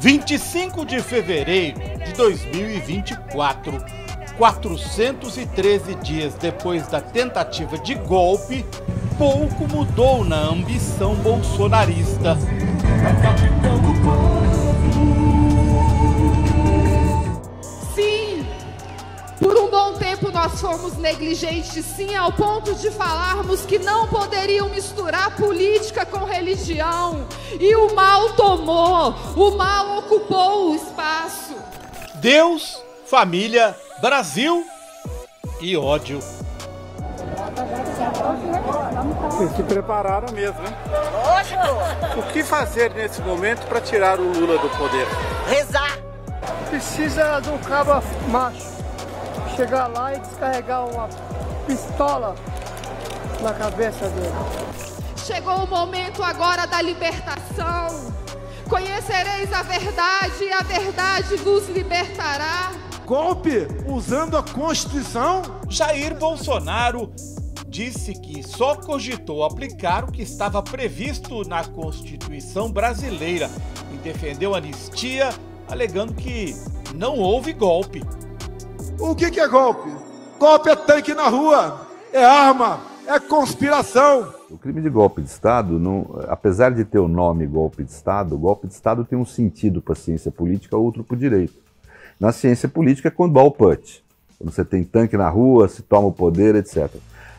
25 de fevereiro de 2024, 413 dias depois da tentativa de golpe, pouco mudou na ambição bolsonarista. Sim, por um bom tempo nós fomos negligentes, sim, ao ponto de falarmos que não poderiam misturar política com religião. E o mal tomou, o mal ocupou o espaço. Deus, família, Brasil e ódio. Vocês se prepararam mesmo, hein? Lógico! O que fazer nesse momento para tirar o Lula do poder? Rezar! Precisa de um cabo macho chegar lá e descarregar uma pistola na cabeça dele. Chegou o momento agora da libertação. Conhecereis a verdade e a verdade vos libertará. Golpe usando a Constituição? Jair Bolsonaro disse que só cogitou aplicar o que estava previsto na Constituição brasileira e defendeu anistia, alegando que não houve golpe. O que é golpe? Golpe é tanque na rua, é arma, é conspiração. O crime de golpe de Estado, apesar de ter o nome golpe de Estado tem um sentido para a ciência política, outro para o direito. Na ciência política é quando há o put, quando você tem tanque na rua, se toma o poder, etc.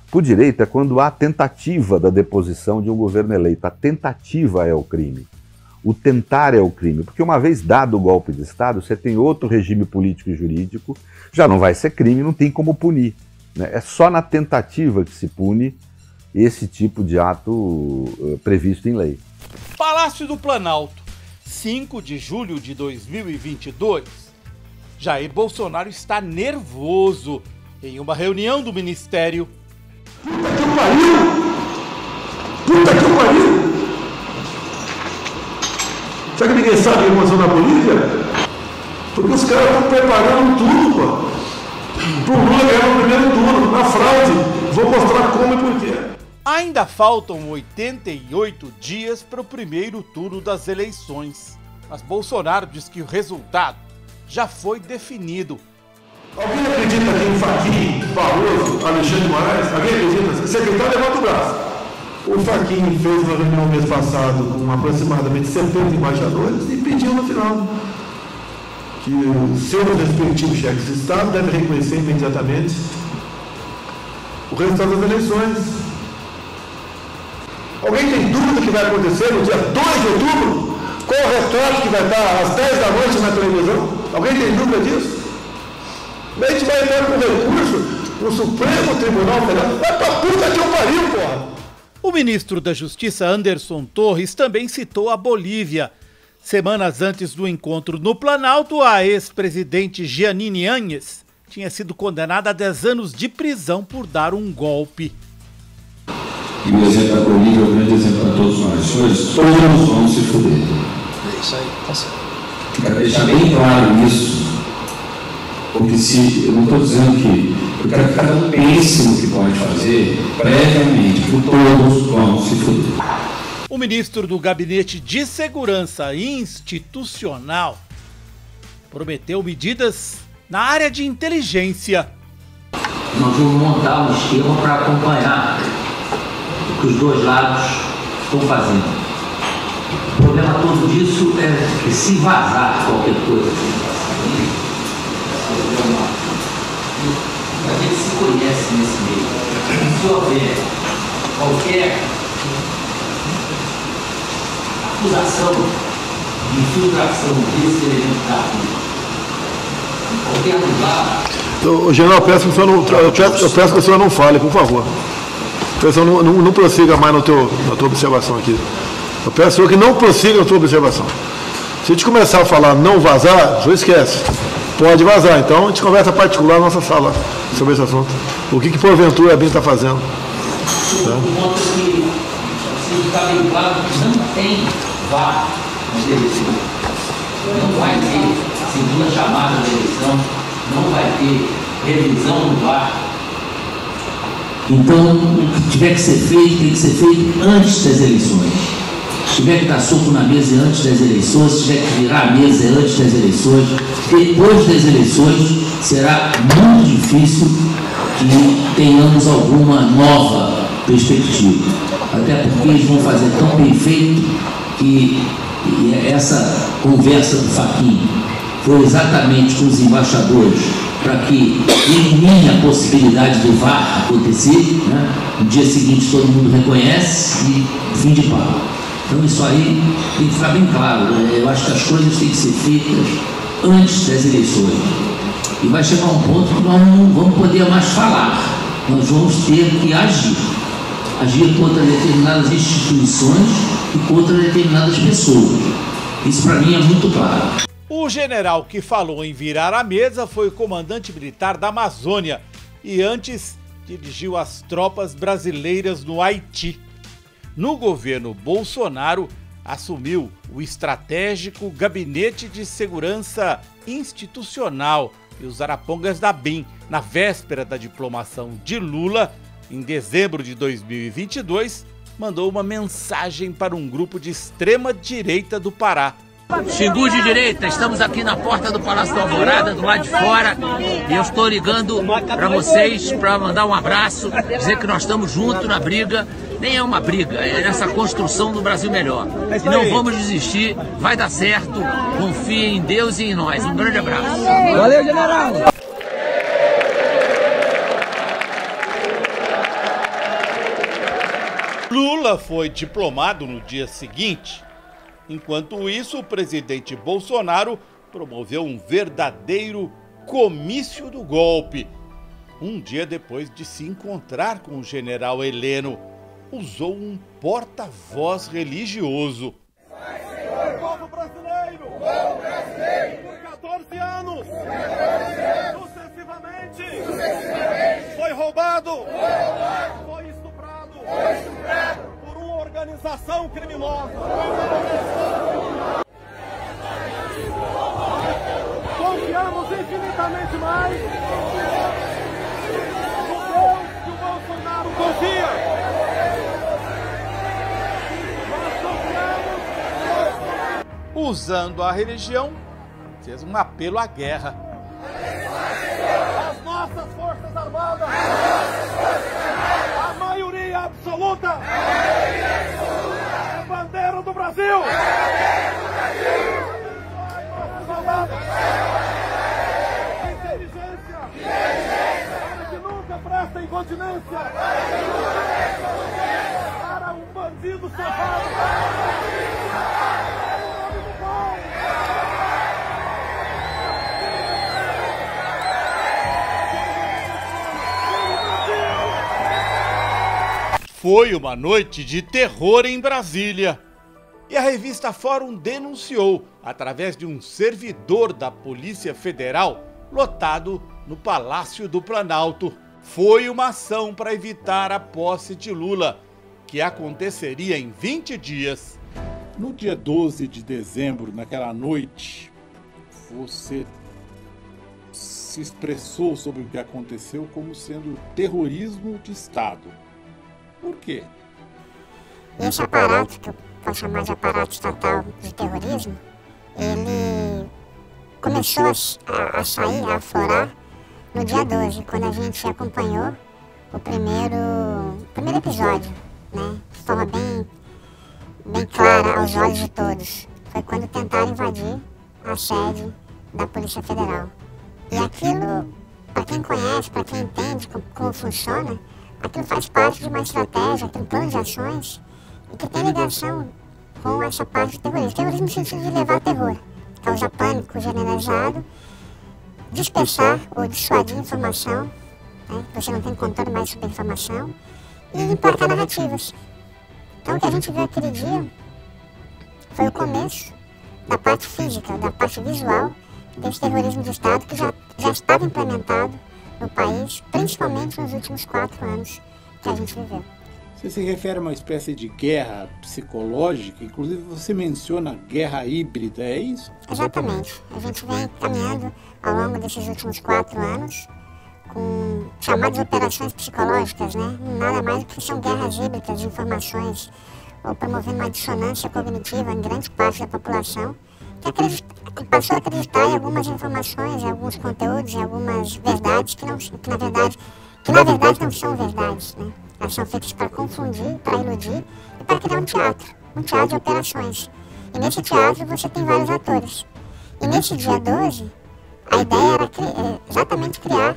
Para o direito é quando há tentativa da deposição de um governo eleito. A tentativa é o crime. O tentar é o crime. Porque uma vez dado o golpe de Estado, você tem outro regime político e jurídico, já não vai ser crime, não tem como punir, né? É só na tentativa que se pune esse tipo de ato previsto em lei. Palácio do Planalto, 5 de julho de 2022. Jair Bolsonaro está nervoso em uma reunião do Ministério. Puta que pariu! Puta que pariu! Será que ninguém sabe o que aconteceu na Bolívia? Porque os caras estão preparando tudo, pô. Pro Lula ganhar no primeiro turno, na fraude. Vou mostrar como e por quê. Ainda faltam 88 dias para o primeiro turno das eleições. Mas Bolsonaro diz que o resultado já foi definido. Alguém acredita que o Fachin, Barroso, Alexandre de Moraes, alguém acredita? Secretário, levanta o braço. O Fachin fez uma reunião no mês passado com aproximadamente 70 embaixadores e pediu no final que os seus respectivos chefes de Estado devem reconhecer imediatamente o resultado das eleições. Alguém tem dúvida que vai acontecer no dia 2 de outubro? Qual o retrato que vai estar às 10 da noite na televisão? Alguém tem dúvida disso? A gente vai entrar com recurso no Supremo Tribunal Federal. Vai pra puta que eu pariu, porra! O ministro da Justiça, Anderson Torres, também citou a Bolívia. Semanas antes do encontro no Planalto, a ex-presidente Jeanine Áñez tinha sido condenada a 10 anos de prisão por dar um golpe. E o exemplo da Bolívia é o grande exemplo para todos nós. Hoje, todos vamos se fuder. É isso aí, tá certo. Quero deixar bem claro isso, porque se eu não estou dizendo que eu quero que cada um pense no que pode fazer previamente, que todos vão se fuder. O ministro do Gabinete de Segurança Institucional prometeu medidas na área de inteligência. Nós vamos montar um esquema para acompanhar o que os dois lados estão fazendo. O problema todo disso é que se vazar qualquer coisa, a gente se conhece nesse meio. Se houver qualquer acusação de infiltração desse elemento da política, qualquer lugar. General, eu peço que o senhor não fale, por favor. Eu peço que não prossiga mais na tua observação aqui. Eu peço ao senhor que não prossiga na tua observação. Se a gente começar a falar não vazar, o senhor esquece. Pode vazar, então a gente conversa particular na nossa sala sobre esse assunto. O que porventura a BIM está fazendo? O ponto é que está bem claro que não tem VAR na eleição. Não vai ter segunda chamada da eleição, não vai ter revisão do VAR. Então, o que tiver que ser feito, tem que ser feito antes das eleições. Se tiver que dar soco na mesa antes das eleições, se tiver que virar a mesa antes das eleições, depois das eleições, será muito difícil que tenhamos alguma nova perspectiva. Até porque eles vão fazer tão bem feito que essa conversa do Fachin foi exatamente com os embaixadores para que elimine a possibilidade do VAR acontecer, né? No dia seguinte todo mundo reconhece e fim de papo. Então isso aí tem que ficar bem claro, né? Eu acho que as coisas têm que ser feitas antes das eleições. E vai chegar um ponto que nós não vamos poder mais falar, nós vamos ter que agir contra determinadas instituições e contra determinadas pessoas. Isso para mim é muito claro. O general que falou em virar a mesa foi o comandante militar da Amazônia e antes dirigiu as tropas brasileiras no Haiti. No governo Bolsonaro, assumiu o estratégico Gabinete de Segurança Institucional e os Arapongas da BIM, na véspera da diplomação de Lula, em dezembro de 2022, mandou uma mensagem para um grupo de extrema-direita do Pará. Xingu de direita, estamos aqui na porta do Palácio da Alvorada, do lado de fora, e eu estou ligando para vocês para mandar um abraço, dizer que nós estamos juntos na briga. Nem é uma briga, é nessa construção do Brasil melhor. E não vamos desistir, vai dar certo, confie em Deus e em nós. Um grande abraço. Valeu, general! Lula foi diplomado no dia seguinte. Enquanto isso, o presidente Bolsonaro promoveu um verdadeiro comício do golpe. Um dia depois de se encontrar com o general Heleno, usou um porta-voz religioso. O povo brasileiro, por 14 anos, sucessivamente, foi roubado, foi estuprado por uma organização criminosa. Confiamos infinitamente mais no Deus que o Bolsonaro confia. Usando a religião, fez um apelo à guerra. As nossas Forças Armadas, a maioria absoluta, é bandeira do Brasil. Soldados, inteligência, para que nunca prestem continência para um bandido safado. Foi uma noite de terror em Brasília. E a revista Fórum denunciou, através de um servidor da Polícia Federal, lotado no Palácio do Planalto. Foi uma ação para evitar a posse de Lula, que aconteceria em 20 dias. No dia 12 de dezembro, naquela noite, você se expressou sobre o que aconteceu como sendo terrorismo de Estado. Por quê? Esse aparato, que eu posso chamar de aparato estatal de terrorismo, ele começou a sair, a aflorar no dia 12, quando a gente acompanhou o primeiro episódio, né, de forma bem clara aos olhos de todos. Foi quando tentaram invadir a sede da Polícia Federal. E aquilo, para quem conhece, para quem entende como funciona, aquilo faz parte de uma estratégia, de um plano de ações e que tem ligação com essa parte do terrorismo. Terrorismo no sentido de levar terror, causar pânico generalizado, dispersar ou dissuadir informação, né? Você não tem controle mais sobre a informação, e emplacar narrativas. Então o que a gente viu aquele dia foi o começo da parte física, da parte visual desse terrorismo de Estado que já estava implementado no país, principalmente nos últimos 4 anos que a gente viveu. Você se refere a uma espécie de guerra psicológica, inclusive você menciona guerra híbrida, é isso? Exatamente. A gente vem caminhando ao longo desses últimos 4 anos com chamadas operações psicológicas, né? Nada mais do que são guerras híbridas de informações, ou promovendo uma dissonância cognitiva em grande parte da população, que passou a acreditar em algumas informações, em alguns conteúdos, em algumas verdades que na verdade não são verdades, né? Elas são feitas para confundir, para iludir e para criar um teatro de operações. E nesse teatro você tem vários atores. E nesse dia 12, a ideia era exatamente criar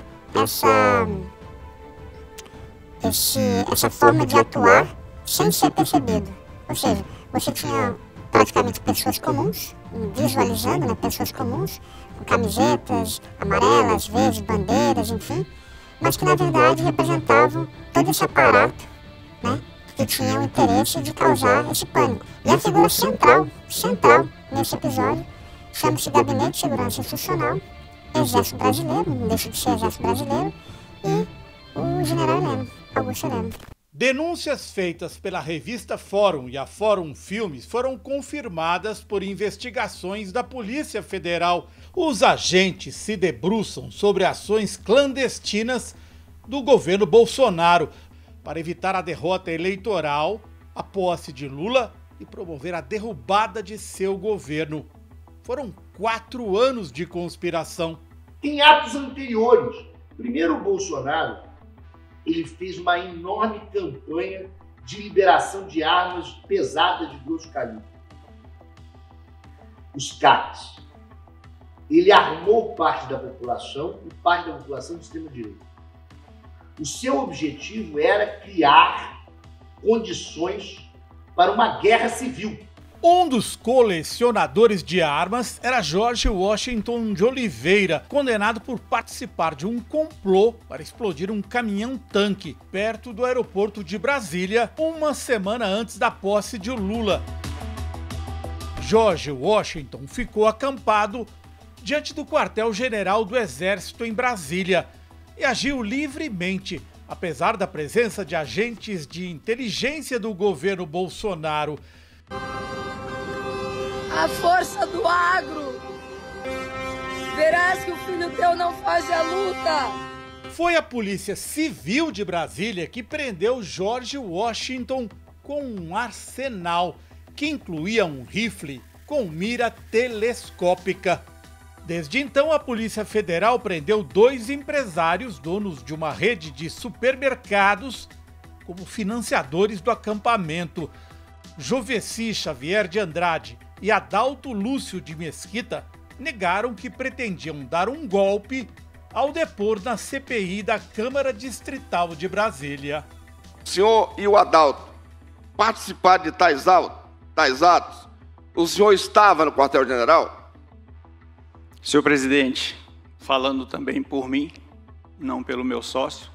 essa forma de atuar sem ser percebido. Ou seja, você tinha praticamente pessoas comuns, visualizando, né, pessoas comuns, com camisetas amarelas, verdes, bandeiras, enfim, mas que na verdade representavam todo esse aparato, né, que tinha o interesse de causar esse pânico. E a figura central nesse episódio chama-se Gabinete de Segurança Institucional, Exército Brasileiro, não deixa de ser Exército Brasileiro, e o general Heleno, Augusto Heleno. Denúncias feitas pela revista Fórum e a Fórum Filmes foram confirmadas por investigações da Polícia Federal. Os agentes se debruçam sobre ações clandestinas do governo Bolsonaro para evitar a derrota eleitoral, a posse de Lula e promover a derrubada de seu governo. Foram 4 anos de conspiração. Em atos anteriores, primeiro o Bolsonaro, ele fez uma enorme campanha de liberação de armas pesadas de grosso calibre. Os CACs. Ele armou parte da população e parte da população de extrema-direita. O seu objetivo era criar condições para uma guerra civil. Um dos colecionadores de armas era Jorge Washington de Oliveira, condenado por participar de um complô para explodir um caminhão-tanque perto do aeroporto de Brasília, uma semana antes da posse de Lula. Jorge Washington ficou acampado diante do quartel-general do Exército em Brasília e agiu livremente, apesar da presença de agentes de inteligência do governo Bolsonaro. A força do agro! Verás que o filho teu não foge à luta! Foi a Polícia Civil de Brasília que prendeu Jorge Washington com um arsenal que incluía um rifle com mira telescópica. Desde então, a Polícia Federal prendeu 2 empresários, donos de uma rede de supermercados, como financiadores do acampamento. Joveci Xavier de Andrade e Adalto Lúcio de Mesquita negaram que pretendiam dar um golpe ao depor na CPI da Câmara Distrital de Brasília. O senhor e o Adalto participaram de tais atos? O senhor estava no quartel-general? Senhor presidente, falando também por mim, não pelo meu sócio,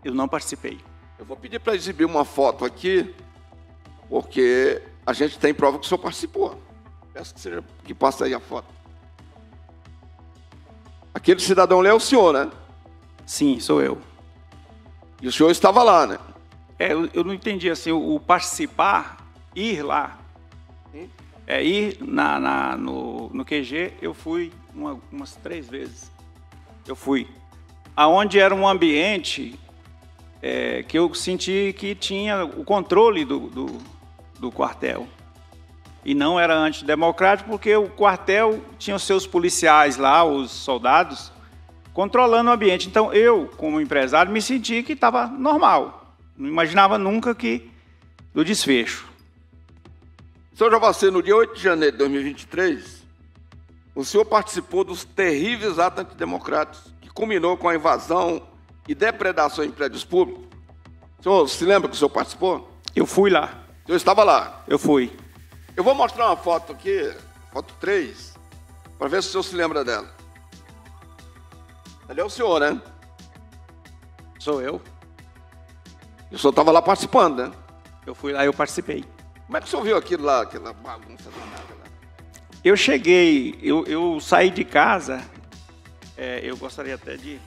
eu não participei. Eu vou pedir para exibir uma foto aqui, porque a gente tem prova que o senhor participou. Peço que passe aí a foto. Aquele cidadão ali é o senhor, né? Sim, sou eu. E o senhor estava lá, né? Eu não entendi assim, o participar, ir lá. Ir no QG, eu fui umas 3 vezes. Eu fui. Aonde era um ambiente que eu senti que tinha o controle do quartel. E não era antidemocrático, porque o quartel tinha os seus policiais lá, os soldados, controlando o ambiente. Então, eu, como empresário, me senti que estava normal. Não imaginava nunca do desfecho. Senhor Jovacê, no dia 8 de janeiro de 2023, o senhor participou dos terríveis atos antidemocráticos que culminou com a invasão e depredação em prédios públicos. O senhor se lembra que o senhor participou? Eu fui lá. O senhor estava lá? Eu fui. Eu vou mostrar uma foto aqui, foto 3, para ver se o senhor se lembra dela. Ali é o senhor, né? Sou eu. E o senhor estava lá participando, né? Eu fui lá e eu participei. Como é que o senhor viu aquilo lá, aquela bagunça danada lá? Eu cheguei, eu saí de casa, eu gostaria até de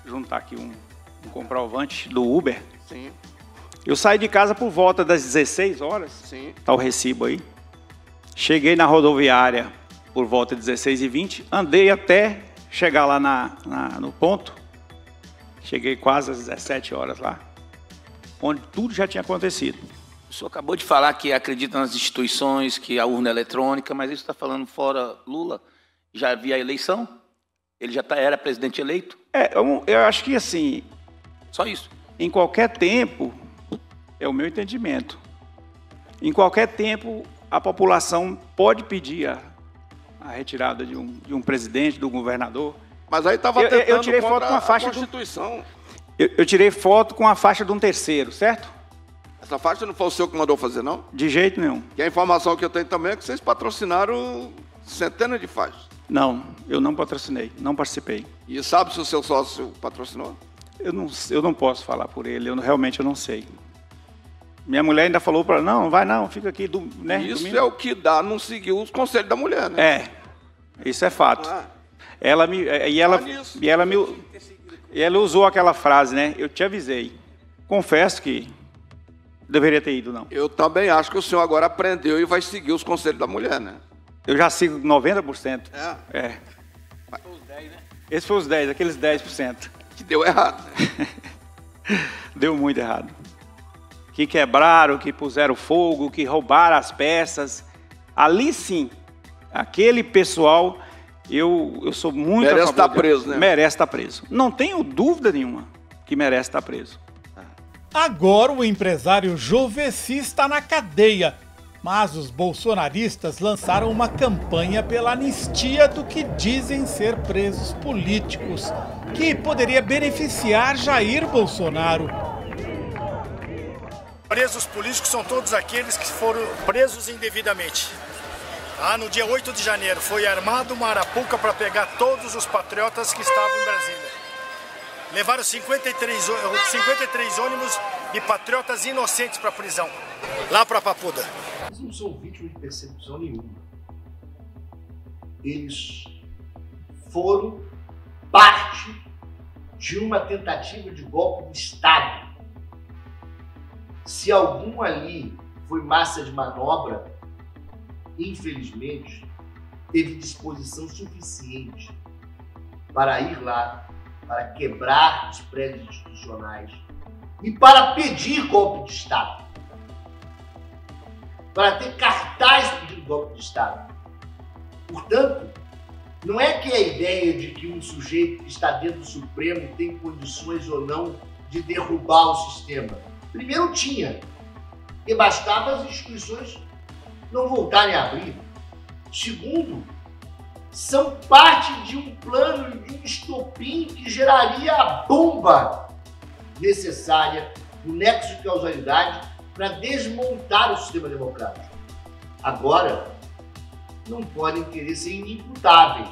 juntar aqui um comprovante do Uber. Sim. Eu saí de casa por volta das 16 horas. Sim. Tá o recibo aí. Cheguei na rodoviária por volta de 16h20. Andei até chegar lá no ponto. Cheguei quase às 17 horas lá. onde tudo já tinha acontecido. O senhor acabou de falar que acredita nas instituições, que a urna é eletrônica, mas isso está falando fora Lula. Já havia a eleição? Ele já era presidente eleito? Eu acho que assim... Só isso? Em qualquer tempo, é o meu entendimento, em qualquer tempo a população pode pedir a retirada de um presidente, do governador. Mas aí estava tentando eu tirei foto com a faixa da Constituição. Eu tirei foto com a faixa de um terceiro, certo? Essa faixa não foi o senhor que mandou fazer, não? De jeito nenhum. E a informação que eu tenho também é que vocês patrocinaram centenas de faixas. Não, eu não patrocinei, não participei. E sabe se o seu sócio patrocinou? Eu não posso falar por ele, realmente eu não sei. Minha mulher ainda falou para não vai não, fica aqui, né? Isso domingo. É o que dá, não seguiu os conselhos da mulher, né? Isso é fato. Ela usou aquela frase, né? Eu te avisei. Confesso que deveria ter ido, não. Eu também acho que o senhor agora aprendeu e vai seguir os conselhos da mulher, né? Eu já sigo 90%. Foi os 10, né? Esse foi os 10, aqueles 10%. Que deu errado, né? Deu muito errado. Que quebraram, que puseram fogo, que roubaram as peças. Ali sim, aquele pessoal, eu sou muito merece a favor estar preso, né? Merece estar preso. Não tenho dúvida nenhuma que merece estar preso. Agora o empresário Jovessi está na cadeia, mas os bolsonaristas lançaram uma campanha pela anistia do que dizem ser presos políticos, que poderia beneficiar Jair Bolsonaro. Presos políticos são todos aqueles que foram presos indevidamente. No dia 8 de janeiro foi armado uma arapuca para pegar todos os patriotas que estavam em Brasília. Levaram 53 ônibus de patriotas inocentes para a prisão, lá para Papuda. Eles não são vítimas de perseguição nenhuma. Eles foram parte de uma tentativa de golpe de Estado. Se algum ali foi massa de manobra, infelizmente, teve disposição suficiente para ir lá, para quebrar os prédios institucionais e para pedir golpe de Estado. Para ter cartaz pedindo golpe de Estado. Portanto, não é que a ideia de que um sujeito que está dentro do Supremo tem condições ou não de derrubar o sistema. Primeiro tinha, porque bastava as instituições não voltarem a abrir. Segundo, são parte de um plano, de um estopim que geraria a bomba necessária, o nexo de causalidade, para desmontar o sistema democrático. Agora, não podem querer ser inimputáveis.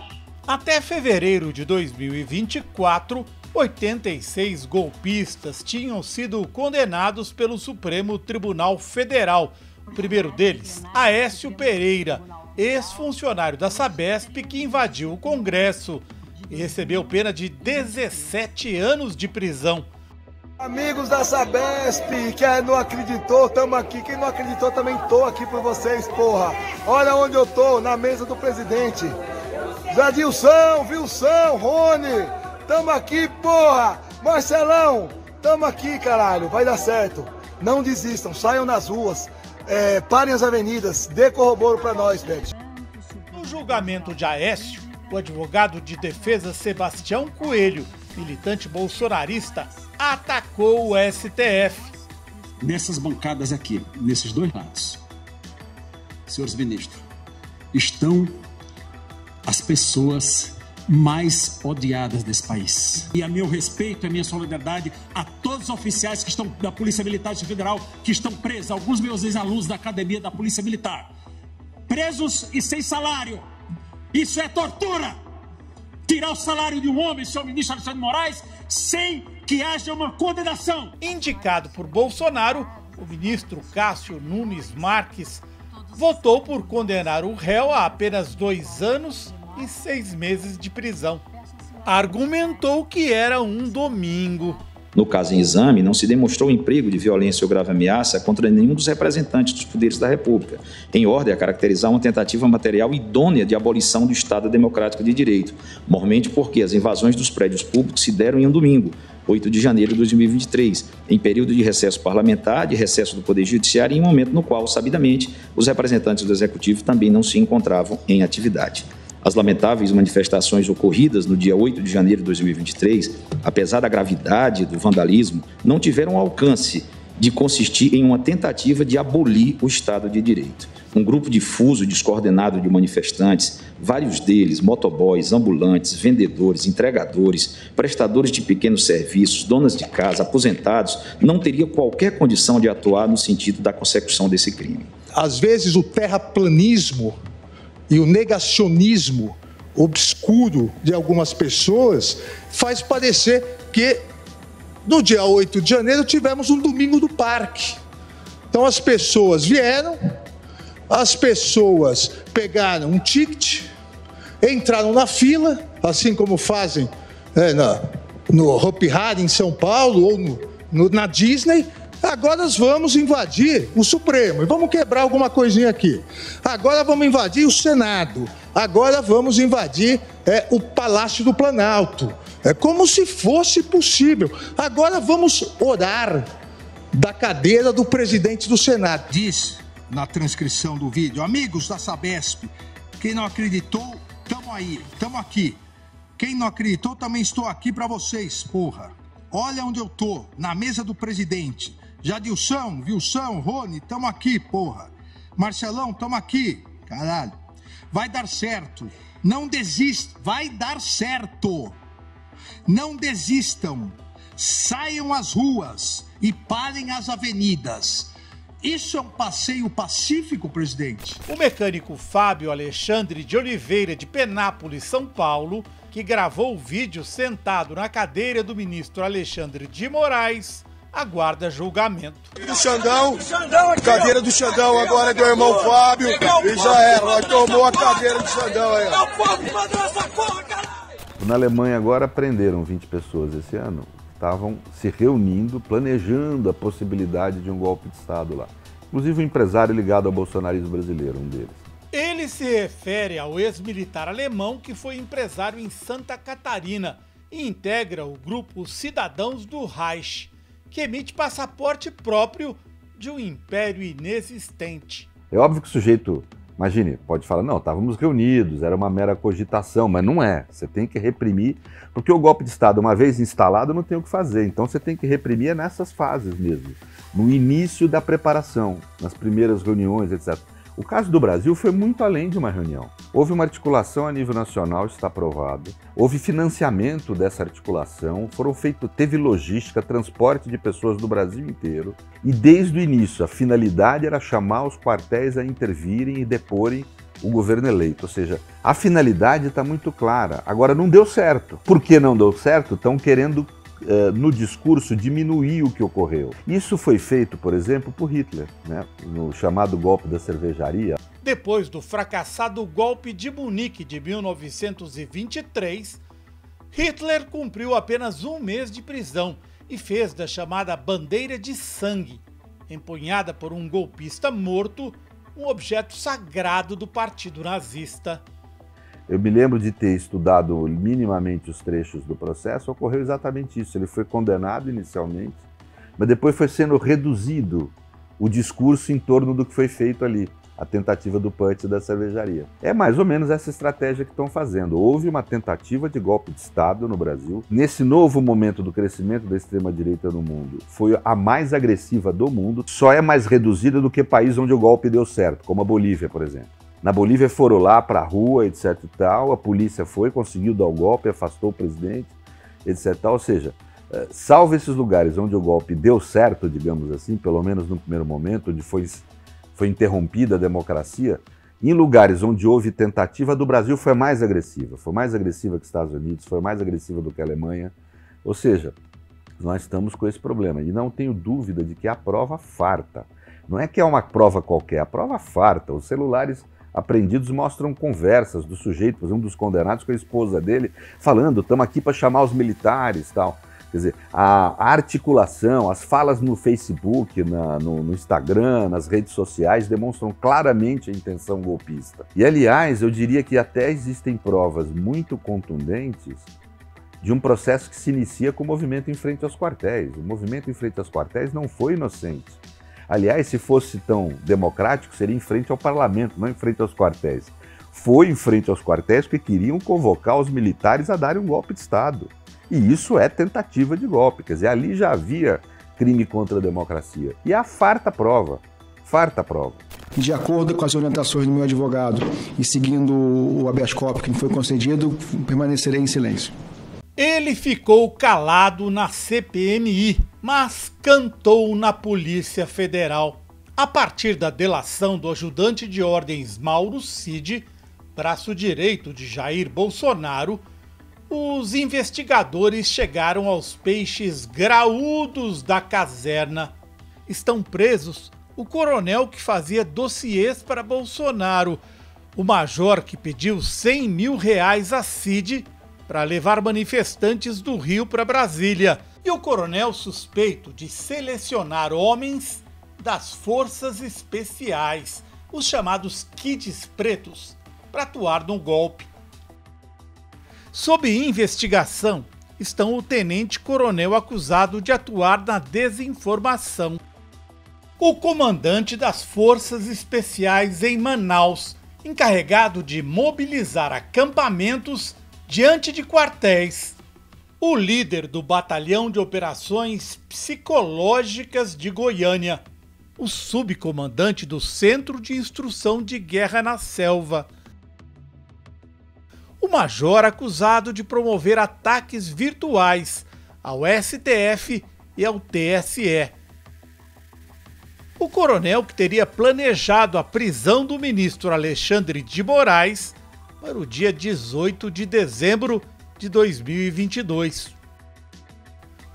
Até fevereiro de 2024, 86 golpistas tinham sido condenados pelo Supremo Tribunal Federal. O primeiro deles, Aécio Pereira, ex-funcionário da Sabesp que invadiu o Congresso e recebeu pena de 17 anos de prisão. Amigos da Sabesp, quem não acreditou, tamo aqui. Quem não acreditou, também tô aqui por vocês, porra. Olha onde eu tô, na mesa do presidente. Jadilson, Wilson, Rony, tamo aqui, porra. Marcelão, tamo aqui, caralho, vai dar certo. Não desistam, saiam nas ruas. Parem as avenidas, dê corroboro pra nós, Pet. No julgamento de Aécio, o advogado de defesa Sebastião Coelho, militante bolsonarista, atacou o STF. Nessas bancadas aqui, nesses dois lados, senhores ministros, estão as pessoas mais odiadas desse país. E a meu respeito, a minha solidariedade a todos os oficiais que estão da Polícia Militar Federal, que estão presos, alguns meus ex-alunos da Academia da Polícia Militar, presos e sem salário. Isso é tortura! Tirar o salário de um homem, senhor ministro Alexandre de Moraes, sem que haja uma condenação. Indicado por Bolsonaro, o ministro Cássio Nunes Marques votou por condenar o réu a apenas 2 anos e 6 meses de prisão. Argumentou que era um domingo. No caso em exame, não se demonstrou emprego de violência ou grave ameaça contra nenhum dos representantes dos poderes da República, em ordem a caracterizar uma tentativa material idônea de abolição do Estado Democrático de Direito, mormente porque as invasões dos prédios públicos se deram em um domingo, 8 de janeiro de 2023, em período de recesso parlamentar, de recesso do Poder Judiciário, em um momento no qual, sabidamente, os representantes do Executivo também não se encontravam em atividade. As lamentáveis manifestações ocorridas no dia 8 de janeiro de 2023, apesar da gravidade do vandalismo, não tiveram alcance de consistir em uma tentativa de abolir o Estado de Direito. Um grupo difuso e descoordenado de manifestantes, vários deles motoboys, ambulantes, vendedores, entregadores, prestadores de pequenos serviços, donas de casa, aposentados, não teria qualquer condição de atuar no sentido da consecução desse crime. Às vezes o terraplanismo e o negacionismo obscuro de algumas pessoas faz parecer que no dia 8 de janeiro tivemos um domingo do parque. Então as pessoas vieram, as pessoas pegaram um ticket, entraram na fila, assim como fazem no Hopi Hari em São Paulo ou na Disney. Agora nós vamos invadir o Supremo e vamos quebrar alguma coisinha aqui. Agora vamos invadir o Senado. Agora vamos invadir o Palácio do Planalto. É como se fosse possível. Agora vamos orar da cadeira do presidente do Senado. Diz na transcrição do vídeo: amigos da Sabesp, quem não acreditou, tamo aí, tamo aqui. Quem não acreditou, também estou aqui para vocês, porra. Olha onde eu tô, na mesa do presidente. Jadilson, Wilson, Rony, tamo aqui, porra. Marcelão, tamo aqui, caralho. Vai dar certo. Não desista, vai dar certo. Não desistam. Saiam às ruas e parem as avenidas. Isso é um passeio pacífico, presidente? O mecânico Fábio Alexandre de Oliveira, de Penápolis, São Paulo, que gravou o vídeo sentado na cadeira do ministro Alexandre de Moraes, aguarda julgamento. Do Xandão, cadeira do Xandão agora é do irmão Fábio e já era, tomou a cadeira do Xandão aí. Na Alemanha agora prenderam 20 pessoas esse ano. Estavam se reunindo, planejando a possibilidade de um golpe de Estado lá. Inclusive um empresário ligado ao bolsonarismo brasileiro, um deles. Ele se refere ao ex-militar alemão que foi empresário em Santa Catarina e integra o grupo Cidadãos do Reich, que emite passaporte próprio de um império inexistente. É óbvio que o sujeito, imagine, pode falar, não, estávamos reunidos, era uma mera cogitação, mas não é. Você tem que reprimir, porque o golpe de Estado, uma vez instalado, não tem o que fazer. Então você tem que reprimir nessas fases mesmo, no início da preparação, nas primeiras reuniões, etc. O caso do Brasil foi muito além de uma reunião. Houve uma articulação a nível nacional, isso está provado. Houve financiamento dessa articulação, teve logística, transporte de pessoas do Brasil inteiro. E desde o início, a finalidade era chamar os quartéis a intervirem e deporem o governo eleito. Ou seja, a finalidade está muito clara. Agora, não deu certo. Por que não deu certo? Estão querendo no discurso diminuir o que ocorreu. Isso foi feito, por exemplo, por Hitler, né? No chamado golpe da cervejaria. Depois do fracassado golpe de Munique de 1923, Hitler cumpriu apenas um mês de prisão e fez da chamada bandeira de sangue, empunhada por um golpista morto, um objeto sagrado do partido nazista. Eu me lembro de ter estudado minimamente os trechos do processo, ocorreu exatamente isso. Ele foi condenado inicialmente, mas depois foi sendo reduzido o discurso em torno do que foi feito ali, a tentativa do punch da cervejaria. É mais ou menos essa estratégia que estão fazendo. Houve uma tentativa de golpe de Estado no Brasil. Nesse novo momento do crescimento da extrema-direita no mundo, foi a mais agressiva do mundo, só é mais reduzida do que país onde o golpe deu certo, como a Bolívia, por exemplo. Na Bolívia foram lá para a rua, etc e tal, a polícia foi, conseguiu dar o golpe, afastou o presidente, etc e tal. Ou seja, salvo esses lugares onde o golpe deu certo, digamos assim, pelo menos no primeiro momento, onde foi interrompida a democracia, em lugares onde houve tentativa, do Brasil foi mais agressiva que os Estados Unidos, foi mais agressiva do que a Alemanha. Ou seja, nós estamos com esse problema. E não tenho dúvida de que a prova farta. Não é que é uma prova qualquer, a prova farta. Os celulares apreendidos mostram conversas do sujeito, um dos condenados com a esposa dele, falando, estamos aqui para chamar os militares, tal. Quer dizer, a articulação, as falas no Facebook, no Instagram, nas redes sociais, demonstram claramente a intenção golpista. E, aliás, eu diria que até existem provas muito contundentes de um processo que se inicia com o movimento em frente aos quartéis. O movimento em frente aos quartéis não foi inocente. Aliás, se fosse tão democrático, seria em frente ao parlamento, não em frente aos quartéis. Foi em frente aos quartéis porque queriam convocar os militares a darem um golpe de Estado. E isso é tentativa de golpe. Quer dizer, ali já havia crime contra a democracia. E a farta prova. De acordo com as orientações do meu advogado e seguindo o habeas corpus que me foi concedido, permanecerei em silêncio. Ele ficou calado na CPMI, mas cantou na Polícia Federal. A partir da delação do ajudante de ordens Mauro Cid, braço direito de Jair Bolsonaro, os investigadores chegaram aos peixes graúdos da caserna. Estão presos o coronel que fazia dossiês para Bolsonaro, o major que pediu R$100 mil a Cid para levar manifestantes do Rio para Brasília, e o coronel suspeito de selecionar homens das forças especiais, os chamados Kids Pretos, para atuar no golpe. Sob investigação estão o tenente-coronel acusado de atuar na desinformação, o comandante das Forças Especiais em Manaus, encarregado de mobilizar acampamentos diante de quartéis, o líder do Batalhão de Operações Psicológicas de Goiânia, o subcomandante do Centro de Instrução de Guerra na Selva, o major acusado de promover ataques virtuais ao STF e ao TSE, o coronel que teria planejado a prisão do ministro Alexandre de Moraes para o dia 18 de dezembro de 2022.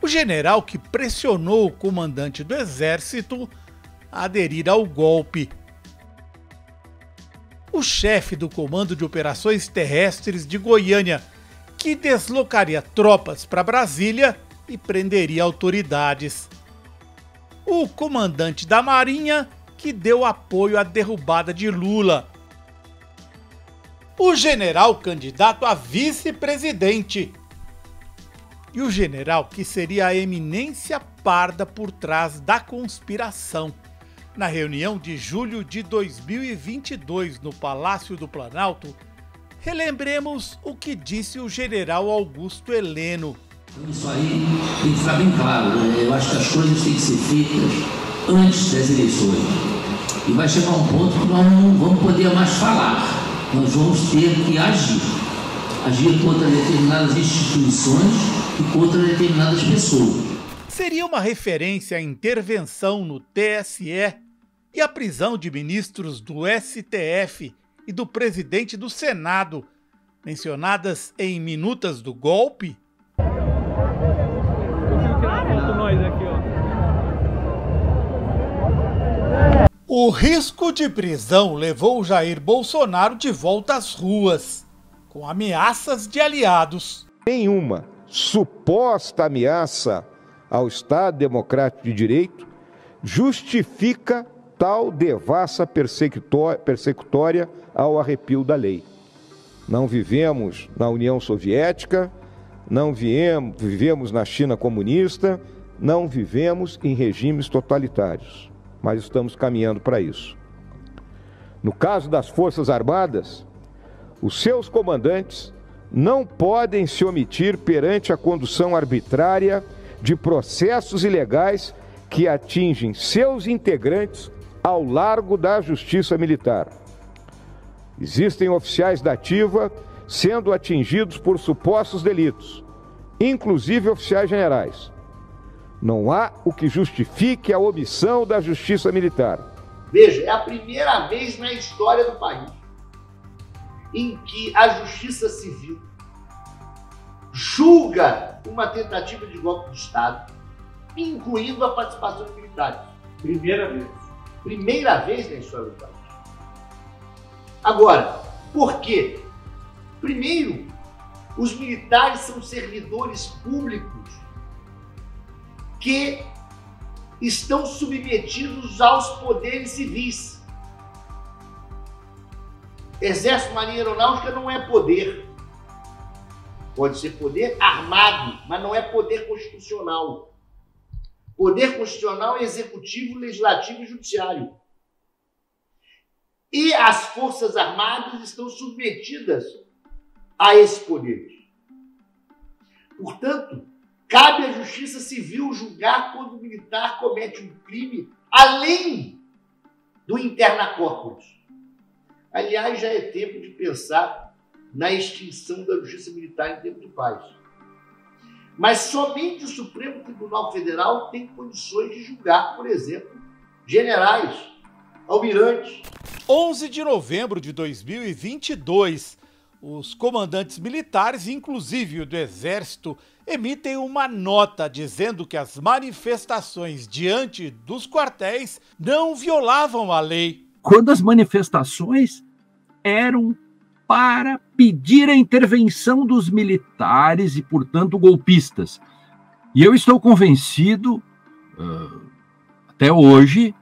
O general que pressionou o comandante do Exército a aderir ao golpe. O chefe do Comando de Operações Terrestres de Goiânia, que deslocaria tropas para Brasília e prenderia autoridades. O comandante da Marinha, que deu apoio à derrubada de Lula. O general candidato a vice-presidente. E o general que seria a eminência parda por trás da conspiração. Na reunião de julho de 2022 no Palácio do Planalto, relembremos o que disse o general Augusto Heleno. Isso aí tem que ficar bem claro, né? Eu acho que as coisas têm que ser feitas antes das eleições. E vai chegar um ponto que nós não vamos poder mais falar. Nós vamos ter que agir. Agir contra determinadas instituições e contra determinadas pessoas. Seria uma referência à intervenção no TSE e à prisão de ministros do STF e do presidente do Senado, mencionadas em minutas do golpe? O risco de prisão levou Jair Bolsonaro de volta às ruas, com ameaças de aliados. Nenhuma suposta ameaça ao Estado Democrático de Direito justifica tal devassa persecutória ao arrepio da lei. Não vivemos na União Soviética, não vivemos na China comunista, não vivemos em regimes totalitários, mas estamos caminhando para isso. No caso das Forças Armadas, os seus comandantes não podem se omitir perante a condução arbitrária de processos ilegais que atingem seus integrantes ao largo da Justiça Militar. Existem oficiais da ativa sendo atingidos por supostos delitos, inclusive oficiais generais. Não há o que justifique a omissão da Justiça Militar. Veja, é a primeira vez na história do país em que a Justiça Civil julga uma tentativa de golpe de Estado, incluindo a participação de militares. Primeira vez. Primeira vez na história do país. Agora, por quê? Primeiro, os militares são servidores públicos que estão submetidos aos poderes civis. Exército, Marinha e Aeronáutica não é poder. Pode ser poder armado, mas não é poder constitucional. Poder constitucional é executivo, legislativo e judiciário. E as Forças Armadas estão submetidas a esse poder. Portanto, cabe à Justiça Civil julgar quando o militar comete um crime além do interna corporis. Aliás, já é tempo de pensar na extinção da Justiça Militar em tempo de paz. Mas somente o Supremo Tribunal Federal tem condições de julgar, por exemplo, generais, almirantes. 11 de novembro de 2022, os comandantes militares, inclusive o do Exército, emitem uma nota dizendo que as manifestações diante dos quartéis não violavam a lei. Quando as manifestações eram para pedir a intervenção dos militares e, portanto, golpistas. E eu estou convencido, até hoje,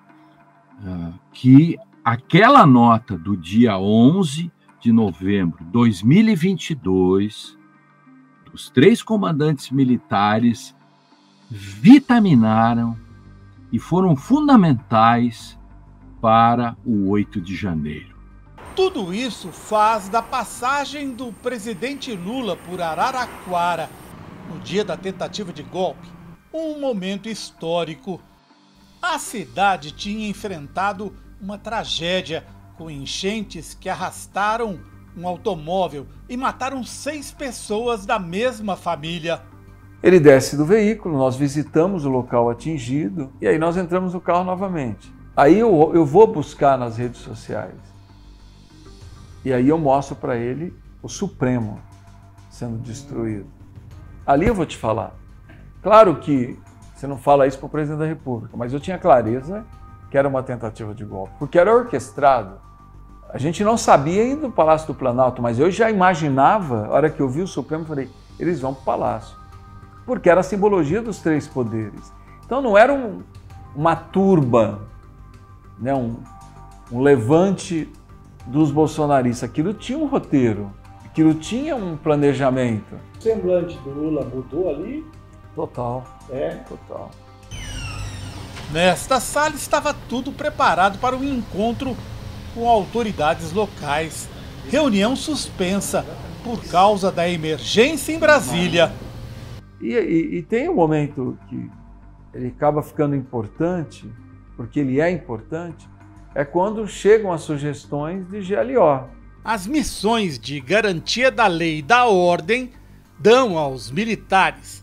que aquela nota do dia 11 de novembro de 2022, dos 3 comandantes militares, vitaminaram e foram fundamentais para o 8 de janeiro. Tudo isso faz da passagem do presidente Lula por Araraquara, no dia da tentativa de golpe, um momento histórico. A cidade tinha enfrentado uma tragédia com enchentes que arrastaram um automóvel e mataram 6 pessoas da mesma família. Ele desce do veículo, nós visitamos o local atingido e aí nós entramos no carro novamente. Aí eu vou buscar nas redes sociais e aí eu mostro para ele o Supremo sendo destruído. Ali eu vou te falar. Claro que você não fala isso para o presidente da República, mas eu tinha clareza que era uma tentativa de golpe, porque era orquestrado. A gente não sabia ainda do Palácio do Planalto, mas eu já imaginava, a hora que eu vi o Supremo, eu falei, eles vão para o Palácio. Porque era a simbologia dos 3 poderes. Então não era uma turba, né, um levante dos bolsonaristas. Aquilo tinha um roteiro, aquilo tinha um planejamento. O semblante do Lula mudou ali? Total. Total. Nesta sala estava tudo preparado para um encontro com autoridades locais. Reunião suspensa por causa da emergência em Brasília. E tem um momento que ele acaba ficando importante, porque ele é importante, é quando chegam as sugestões de GLO. As missões de garantia da lei e da ordem dão aos militares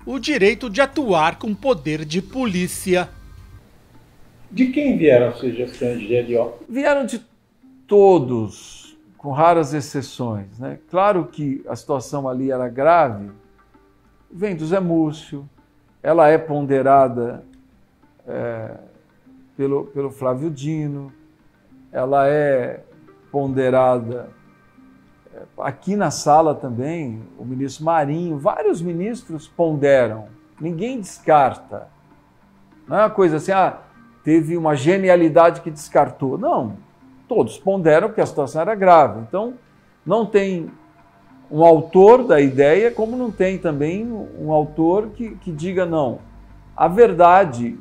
o direito de atuar com poder de polícia. De quem vieram as sugestões de GLO? Vieram de todos, com raras exceções, né? Claro que a situação ali era grave. Vem do Zé Múcio, ela é ponderada pelo Flávio Dino, ela é ponderada aqui na sala também, o ministro Marinho, vários ministros ponderam, ninguém descarta. Não é uma coisa assim, teve uma genialidade que descartou. Não, todos ponderam que a situação era grave. Então, não tem um autor da ideia, como não tem também um autor que diga não. A verdade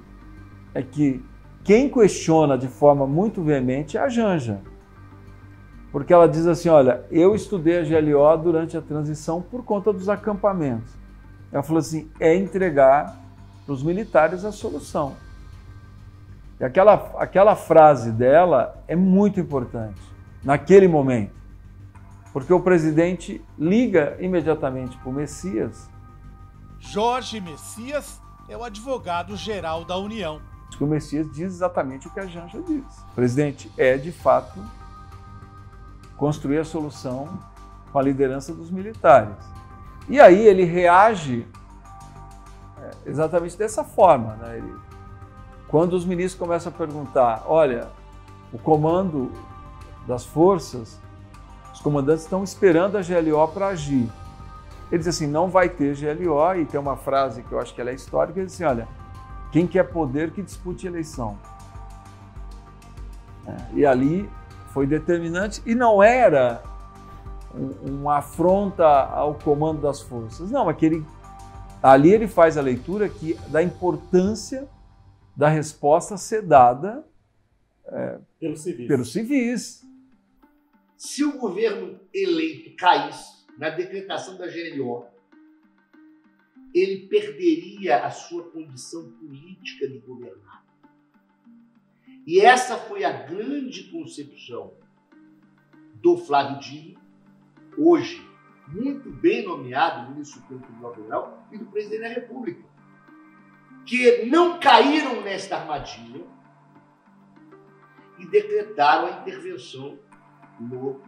é que quem questiona de forma muito veemente é a Janja. Porque ela diz assim, olha, eu estudei a GLO durante a transição por conta dos acampamentos. Ela falou assim, é entregar para os militares a solução. E aquela frase dela é muito importante, naquele momento. Porque o presidente liga imediatamente para o Messias. Jorge Messias é o advogado-geral da União. O Messias diz exatamente o que a Janja diz. O presidente é, de fato, construir a solução com a liderança dos militares. E aí ele reage exatamente dessa forma, né? Quando os ministros começam a perguntar, olha, o comando das forças, os comandantes estão esperando a GLO para agir. Ele diz assim, não vai ter GLO, e tem uma frase que eu acho que ela é histórica, ele diz assim, olha, quem quer poder que dispute eleição. E ali foi determinante, e não era uma afronta ao comando das forças. Não, é que ali ele faz a leitura da importância da resposta ser dada pelos civis. Se o governo eleito caísse na decretação da GLO, ele perderia a sua condição política de governar. E essa foi a grande concepção do Flávio Dino, hoje muito bem nomeado ministro do Supremo Tribunal Federal, e do presidente da República, que não caíram nesta armadilha e decretaram a intervenção no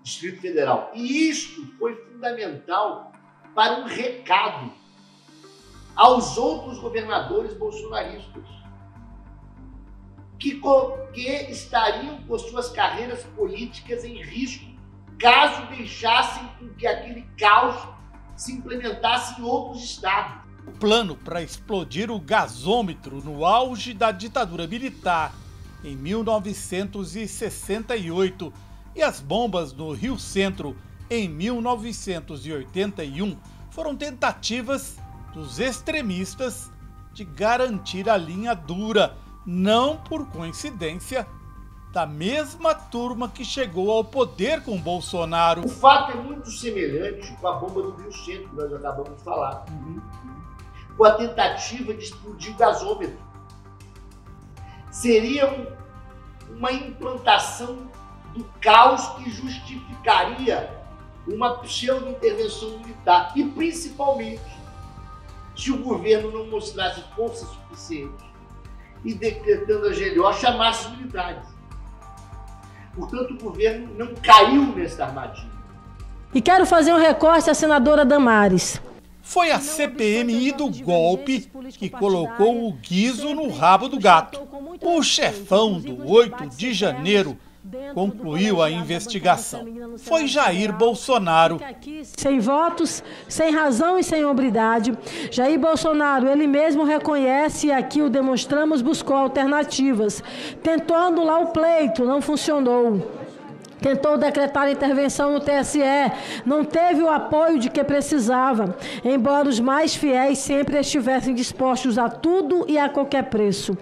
Distrito Federal. E isto foi fundamental para um recado aos outros governadores bolsonaristas que estariam com suas carreiras políticas em risco caso deixassem com que aquele caos se implementasse em outros estados. O plano para explodir o gasômetro no auge da ditadura militar em 1968 e as bombas no Rio Centro em 1981 foram tentativas dos extremistas de garantir a linha dura, não por coincidência, da mesma turma que chegou ao poder com Bolsonaro. O fato é muito semelhante com a bomba do Rio Centro, que nós acabamos de falar, com a tentativa de explodir o gasômetro. Seria uma implantação do caos que justificaria uma pseudo-intervenção militar. E, principalmente, se o governo não mostrasse força suficiente e, decretando a GLO, chamasse os militares. Portanto, o governo não caiu nesta armadilha. E quero fazer um recorte à senadora Damares. Foi a CPMI do golpe que colocou o guizo no rabo do gato. O chefão do 8 de janeiro concluiu a investigação. Foi Jair Bolsonaro. Sem votos, sem razão e sem hombridade, Jair Bolsonaro, ele mesmo reconhece, e aqui o demonstramos, buscou alternativas. Tentou anular o pleito, não funcionou. Tentou decretar intervenção no TSE, não teve o apoio de que precisava, embora os mais fiéis sempre estivessem dispostos a tudo e a qualquer preço.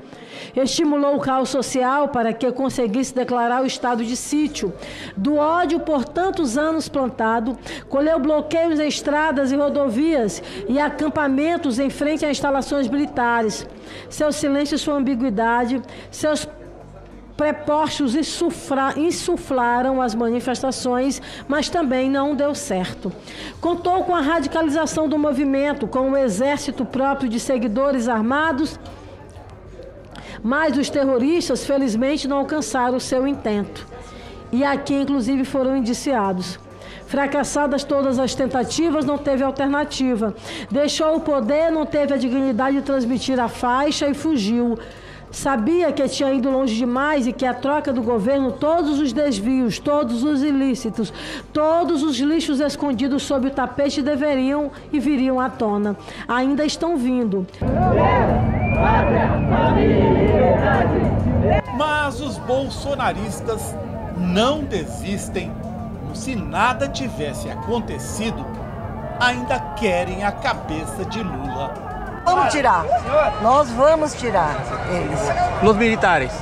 Estimulou o caos social para que conseguisse declarar o estado de sítio. Do ódio por tantos anos plantado, colheu bloqueios em estradas e rodovias e acampamentos em frente a instalações militares. Seu silêncio e sua ambiguidade, seus prepostos insuflaram as manifestações, mas também não deu certo. Contou com a radicalização do movimento, com um exército próprio de seguidores armados, mas os terroristas, felizmente, não alcançaram o seu intento. E aqui, inclusive, foram indiciados. Fracassadas todas as tentativas, não teve alternativa. Deixou o poder, não teve a dignidade de transmitir a faixa e fugiu. Sabia que tinha ido longe demais e que a troca do governo, todos os desvios, todos os ilícitos, todos os lixos escondidos sob o tapete deveriam e viriam à tona. Ainda estão vindo. Mas os bolsonaristas não desistem. Como se nada tivesse acontecido, ainda querem a cabeça de Lula. Vamos tirar. Nós vamos tirar eles. Os militares?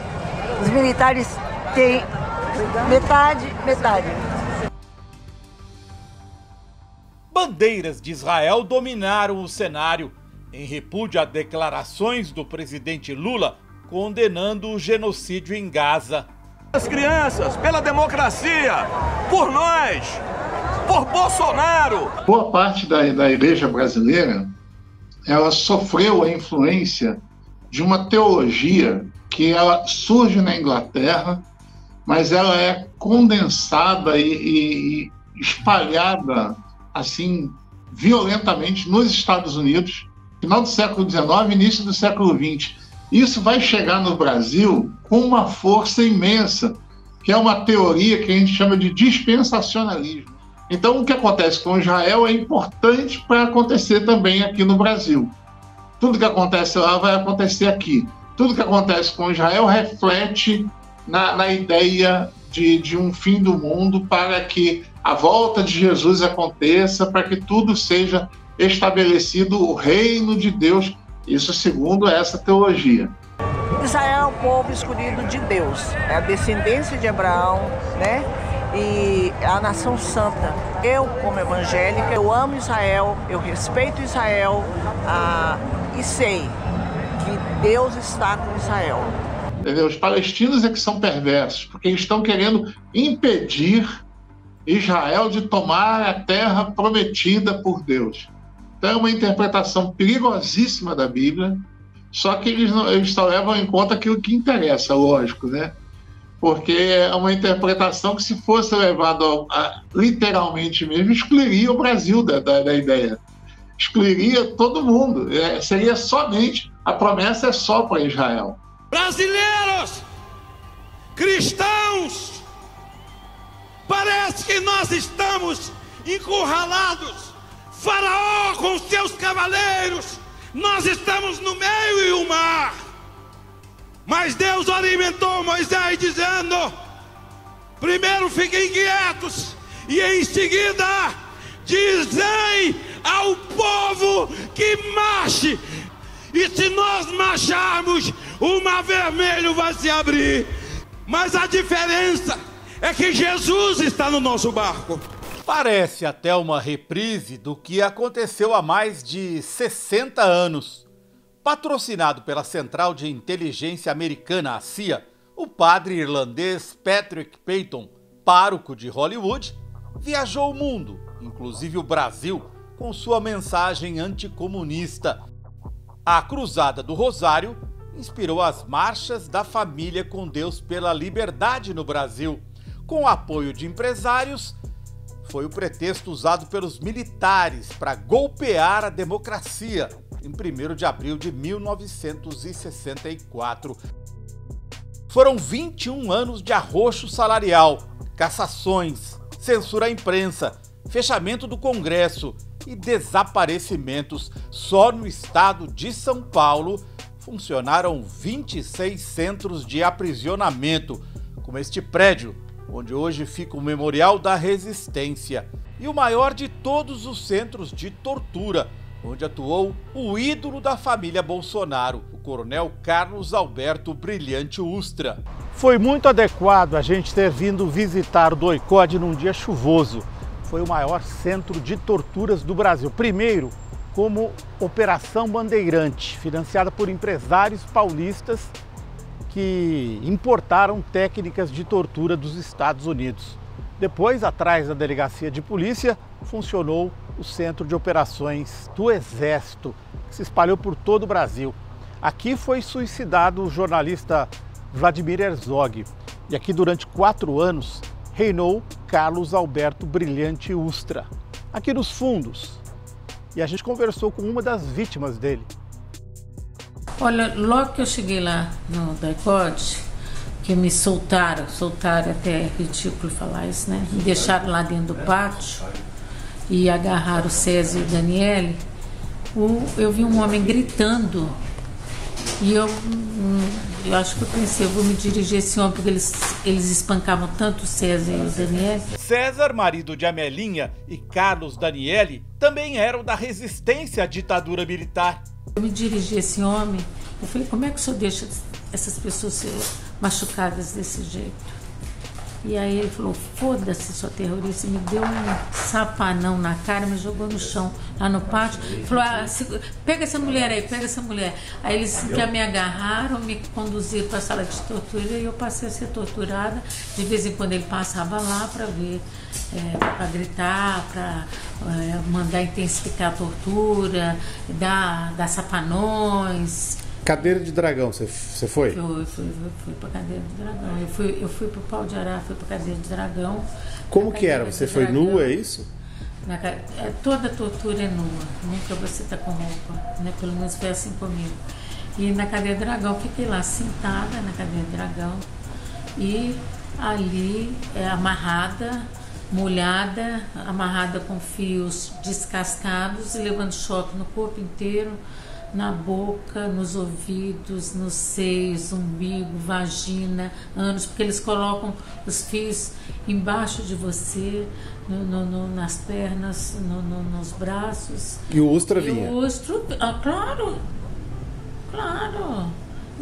Os militares têm metade. Bandeiras de Israel dominaram o cenário em repúdio a declarações do presidente Lula condenando o genocídio em Gaza. As crianças, pela democracia, por nós, por Bolsonaro. Boa parte da igreja brasileira, ela sofreu a influência de uma teologia que ela surge na Inglaterra, mas ela é condensada e espalhada assim violentamente nos Estados Unidos, final do século XIX, início do século XX. Isso vai chegar no Brasil com uma força imensa, que é uma teoria que a gente chama de dispensacionalismo. Então, o que acontece com Israel é importante para acontecer também aqui no Brasil. Tudo que acontece lá vai acontecer aqui. Tudo que acontece com Israel reflete na ideia de um fim do mundo, para que a volta de Jesus aconteça, para que tudo seja estabelecido, o reino de Deus, isso segundo essa teologia. Israel é o povo escolhido de Deus, é a descendência de Abraão, né? E a nação santa. Eu, como evangélica, eu amo Israel, eu respeito Israel e sei que Deus está com Israel. Entendeu? Os palestinos é que são perversos, porque eles estão querendo impedir Israel de tomar a terra prometida por Deus. Então é uma interpretação perigosíssima da Bíblia, só que eles só levam em conta aquilo que interessa, lógico, né? Porque é uma interpretação que, se fosse levado literalmente mesmo, excluiria o Brasil da ideia. Excluiria todo mundo. Seria somente, a promessa é só para Israel. Brasileiros, cristãos, parece que nós estamos encurralados. Faraó com seus cavaleiros, nós estamos no meio do mar. Mas Deus alimentou Moisés dizendo: primeiro fiquem quietos e em seguida dizem ao povo que marche. E se nós marcharmos, o mar vermelho vai se abrir. Mas a diferença é que Jesus está no nosso barco. Parece até uma reprise do que aconteceu há mais de 60 anos. Patrocinado pela Central de Inteligência Americana, a CIA, o padre irlandês Patrick Peyton, pároco de Hollywood, viajou o mundo, inclusive o Brasil, com sua mensagem anticomunista. A Cruzada do Rosário inspirou as marchas da família com Deus pela liberdade no Brasil. Com o apoio de empresários, foi o pretexto usado pelos militares para golpear a democracia em 1º de abril de 1964. Foram 21 anos de arroxo salarial, cassações, censura à imprensa, fechamento do Congresso e desaparecimentos. Só no estado de São Paulo funcionaram 26 centros de aprisionamento, como este prédio, onde hoje fica o Memorial da Resistência, e o maior de todos os centros de tortura, onde atuou o ídolo da família Bolsonaro, o coronel Carlos Alberto Brilhante Ustra. Foi muito adequado a gente ter vindo visitar o DOI-CODE num dia chuvoso. Foi o maior centro de torturas do Brasil. Primeiro, como Operação Bandeirante, financiada por empresários paulistas que importaram técnicas de tortura dos Estados Unidos. Depois, atrás da delegacia de polícia, funcionou o Centro de Operações do Exército, que se espalhou por todo o Brasil. Aqui foi suicidado o jornalista Vladimir Herzog. E aqui, durante 4 anos, reinou Carlos Alberto Brilhante Ustra. Aqui nos fundos. E a gente conversou com uma das vítimas dele. Olha, logo que eu cheguei lá no DOI-CODE, que me soltaram até é ridículo falar isso, né? Me deixaram lá dentro do pátio e agarraram o César e o Daniele. Eu vi um homem gritando e eu acho que eu pensei, eu vou me dirigir a esse homem, porque eles espancavam tanto o César e o Daniele. César, marido de Amelinha, e Carlos Daniele também eram da resistência à ditadura militar. Eu me dirigi a esse homem, eu falei, como é que o senhor deixa essas pessoas ser machucadas desse jeito? E aí ele falou, foda-se, sua terrorista, me deu um sapanão na cara, me jogou no chão, lá no pátio, falou, pega essa mulher aí, pega essa mulher. Aí eles já me agarraram, me conduziram para a sala de tortura e eu passei a ser torturada. De vez em quando ele passava lá para ver, para gritar, para mandar intensificar a tortura, dar sapanões. Cadeira de Dragão, você foi? Eu fui para Cadeira de Dragão. Eu fui para o Pau de Arara, fui para Cadeira de Dragão. Como que era? Você foi nua, é isso? Toda tortura é nua, nunca você está com roupa, né? Pelo menos foi assim comigo. E na Cadeira de Dragão, fiquei lá sentada na Cadeira de Dragão e ali amarrada, molhada, amarrada com fios descascados e levando choque no corpo inteiro. na boca, nos ouvidos, nos seios, umbigo, vagina, ânus, porque eles colocam os fios embaixo de você, nas pernas, nos braços. E o Ustra vinha? O Ustra, claro.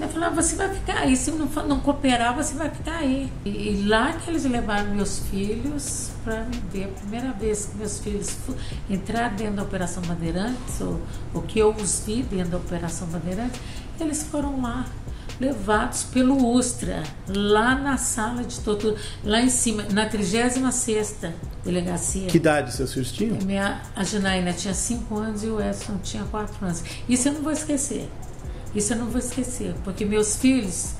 Ele falava, você vai ficar aí, se não cooperar, você vai ficar aí. E lá que eles levaram meus filhos para me ver. A primeira vez que meus filhos entraram dentro da Operação Bandeirantes, ou que eu os vi dentro da Operação Bandeirantes, eles foram lá, levados pelo Ustra, lá na sala de tortura, lá em cima, na 36ª delegacia. Que idade seus filhos tinham? A Janaína tinha 5 anos e o Edson tinha 4 anos. Isso eu não vou esquecer. Porque meus filhos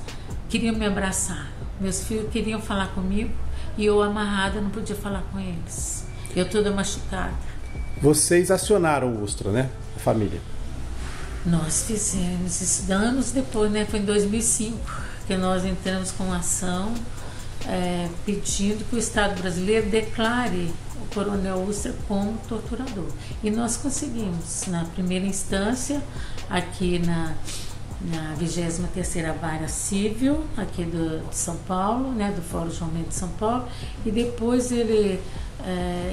queriam me abraçar, meus filhos queriam falar comigo e eu amarrada não podia falar com eles. Eu toda machucada. Vocês acionaram o Ustra, né? A família. Nós fizemos isso anos depois, né? Foi em 2005 que nós entramos com ação pedindo que o Estado brasileiro declare o Coronel Ustra como torturador. E nós conseguimos, na primeira instância, aqui na 23ª Vara Civil, aqui de São Paulo, né, do Fórum João Mendes de São Paulo, e depois ele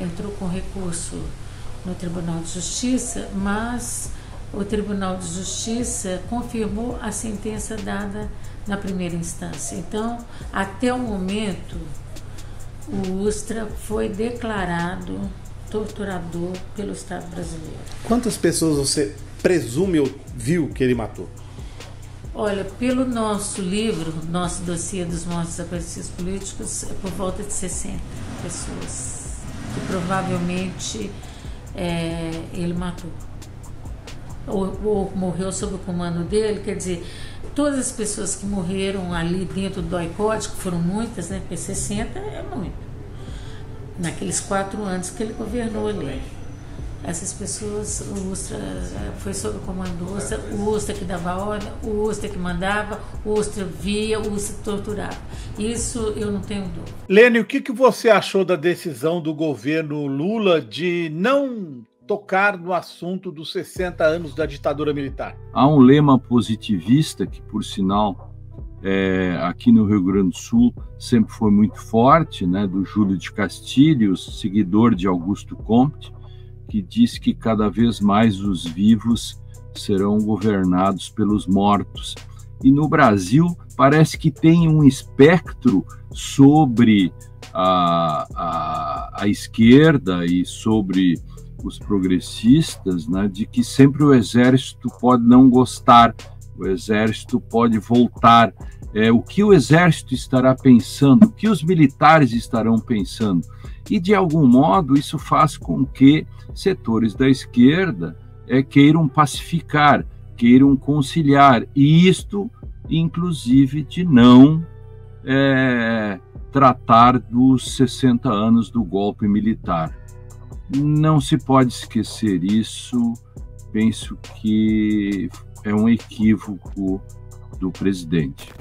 entrou com recurso no Tribunal de Justiça, mas o Tribunal de Justiça confirmou a sentença dada na primeira instância. Então, até o momento, o Ustra foi declarado torturador pelo Estado brasileiro. Quantas pessoas você presume ou viu que ele matou? Olha, pelo nosso livro, nosso dossiê dos mortos desaparecidos políticos, é por volta de 60 pessoas que provavelmente ele matou. Ou morreu sob o comando dele, quer dizer, todas as pessoas que morreram ali dentro do DOI-CODE, que foram muitas, né, porque 60 é muito, naqueles 4 anos que ele governou ali. Essas pessoas, o Ustra foi sob o comando do Ustra, o Ustra que dava ordem, o Ustra que mandava, o Ustra via, o Ustra torturava. Isso eu não tenho dúvida. Lênin, o que você achou da decisão do governo Lula de não tocar no assunto dos 60 anos da ditadura militar? Há um lema positivista que, por sinal, aqui no Rio Grande do Sul sempre foi muito forte, né, do Júlio de Castilho, seguidor de Augusto Comte, que diz que cada vez mais os vivos serão governados pelos mortos. E no Brasil parece que tem um espectro sobre a esquerda e sobre os progressistas, né, de que sempre o exército pode não gostar, o exército pode voltar. O que o exército estará pensando, o que os militares estarão pensando. E, de algum modo, isso faz com que setores da esquerda queiram pacificar, queiram conciliar, e isto, inclusive, de não tratar dos 60 anos do golpe militar. Não se pode esquecer isso, penso que é um equívoco do presidente.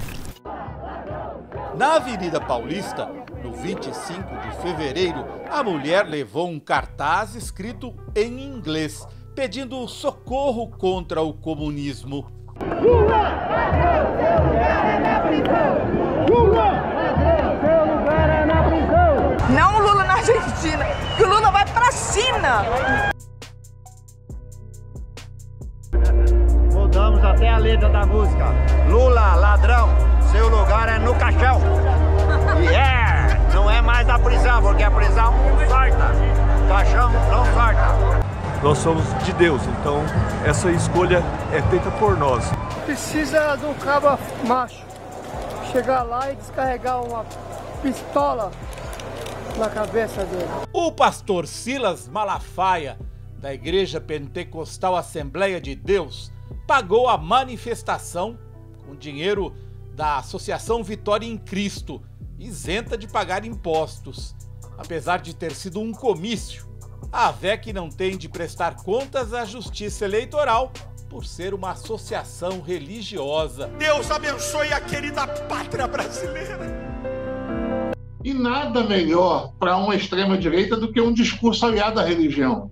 Na Avenida Paulista, no 25 de fevereiro, a mulher levou um cartaz escrito em inglês, pedindo socorro contra o comunismo. Lula! Seu lugar é na prisão! Lula! Seu lugar é na prisão! Não o Lula na Argentina, que o Lula vai pra China! Mudamos até a letra da música. Lula, ladrão, seu lugar é no caixão. Não é mais na prisão, porque a prisão sorta. O caixão não sorta. Nós somos de Deus, então essa escolha é feita por nós. Precisa de um cabo macho chegar lá e descarregar uma pistola na cabeça dele. O pastor Silas Malafaia, da Igreja Pentecostal Assembleia de Deus, pagou a manifestação com dinheiro da Associação Vitória em Cristo, isenta de pagar impostos. Apesar de ter sido um comício, a AVEC não tem de prestar contas à Justiça Eleitoral por ser uma associação religiosa. Deus abençoe a querida pátria brasileira. E nada melhor para uma extrema-direita do que um discurso aliado à religião.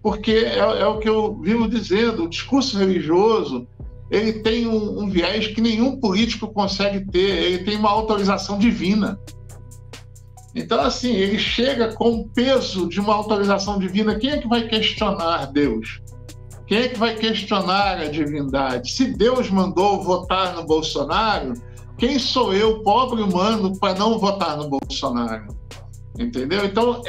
porque é o que eu vivo dizendo, o discurso religioso ele tem um viés que nenhum político consegue ter, ele tem uma autorização divina. Então, assim, ele chega com o peso de uma autorização divina. Quem é que vai questionar Deus? Quem é que vai questionar a divindade? Se Deus mandou votar no Bolsonaro, quem sou eu, pobre humano, para não votar no Bolsonaro? Entendeu? Então,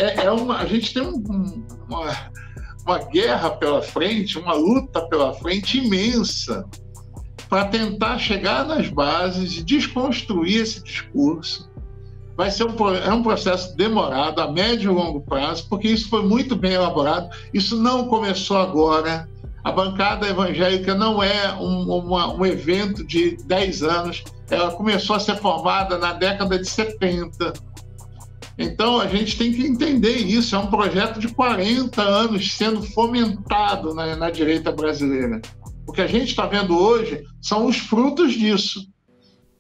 a gente tem uma guerra pela frente, uma luta pela frente imensa para tentar chegar nas bases e desconstruir esse discurso. Vai ser um processo demorado, a médio e longo prazo, porque isso foi muito bem elaborado. Isso não começou agora. A bancada evangélica não é um evento de 10 anos. Ela começou a ser formada na década de 70. Então, a gente tem que entender isso. É um projeto de 40 anos sendo fomentado na direita brasileira. O que a gente está vendo hoje são os frutos disso.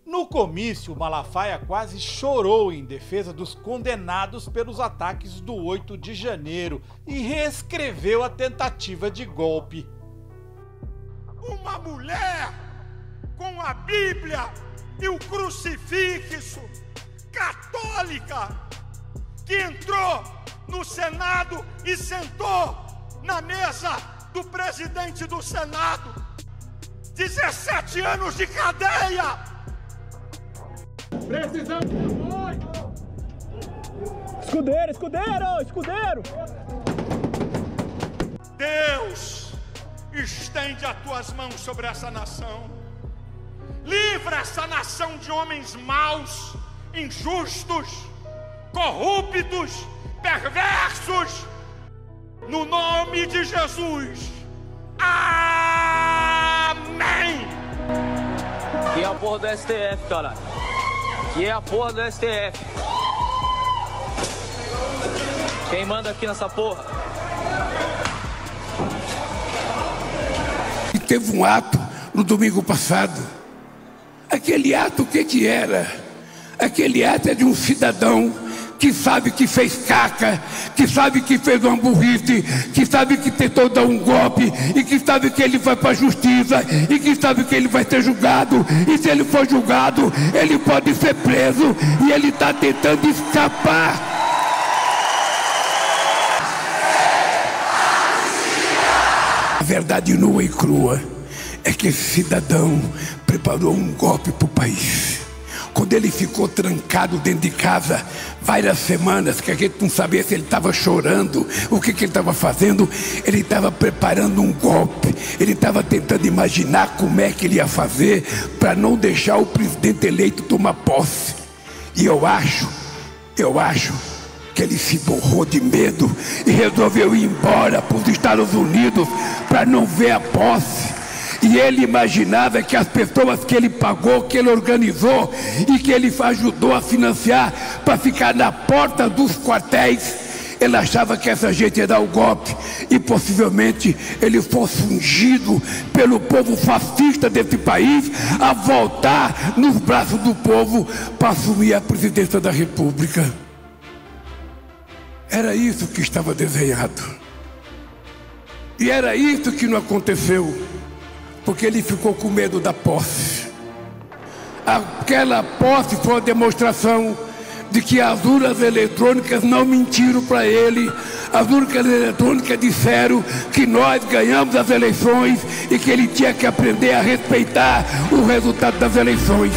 No comício, Malafaia quase chorou em defesa dos condenados pelos ataques do 8 de janeiro e reescreveu a tentativa de golpe. Uma mulher com a Bíblia e o crucifixo, católica, que entrou no Senado e sentou na mesa do presidente do Senado. 17 anos de cadeia! Precisamos de apoio! Escudeiro, escudeiro, escudeiro! Deus, estende as tuas mãos sobre essa nação. Livra essa nação de homens maus, injustos, corruptos, perversos. No nome de Jesus. Amém! Que é a porra do STF, caralho. Que é a porra do STF. Quem manda aqui nessa porra? Teve um ato no domingo passado. Aquele ato, o que era? Aquele ato é de um cidadão que sabe que fez caca, que sabe que fez uma burrice, que sabe que tentou dar um golpe, e que sabe que ele vai para a justiça, e que sabe que ele vai ser julgado, e se ele for julgado, ele pode ser preso, e ele está tentando escapar. A verdade nua e crua é que esse cidadão preparou um golpe para o país. Quando ele ficou trancado dentro de casa várias semanas, que a gente não sabia se ele estava chorando, o que ele estava fazendo, ele estava preparando um golpe. Ele estava tentando imaginar como é que ele ia fazer para não deixar o presidente eleito tomar posse. E eu acho que ele se borrou de medo e resolveu ir embora para os Estados Unidos para não ver a posse. E ele imaginava que as pessoas que ele pagou, que ele organizou e que ele ajudou a financiar para ficar na porta dos quartéis, ele achava que essa gente ia dar o golpe e possivelmente ele fosse ungido pelo povo fascista desse país a voltar nos braços do povo para assumir a presidência da República. Era isso que estava desenhado. E era isso que não aconteceu, porque ele ficou com medo da posse. Aquela posse foi uma demonstração de que as urnas eletrônicas não mentiram para ele. As urnas eletrônicas disseram que nós ganhamos as eleições e que ele tinha que aprender a respeitar o resultado das eleições.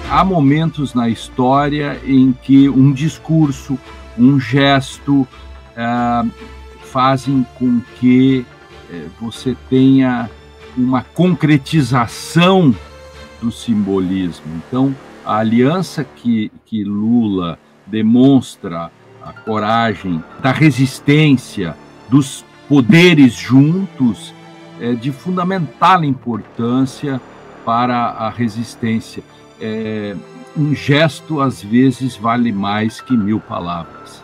Há momentos na história em que um discurso, um gesto fazem com que você tenha uma concretização do simbolismo. Então, a aliança que Lula demonstra, a coragem da resistência dos poderes juntos, é de fundamental importância para a resistência. Um gesto, às vezes, vale mais que 1000 palavras.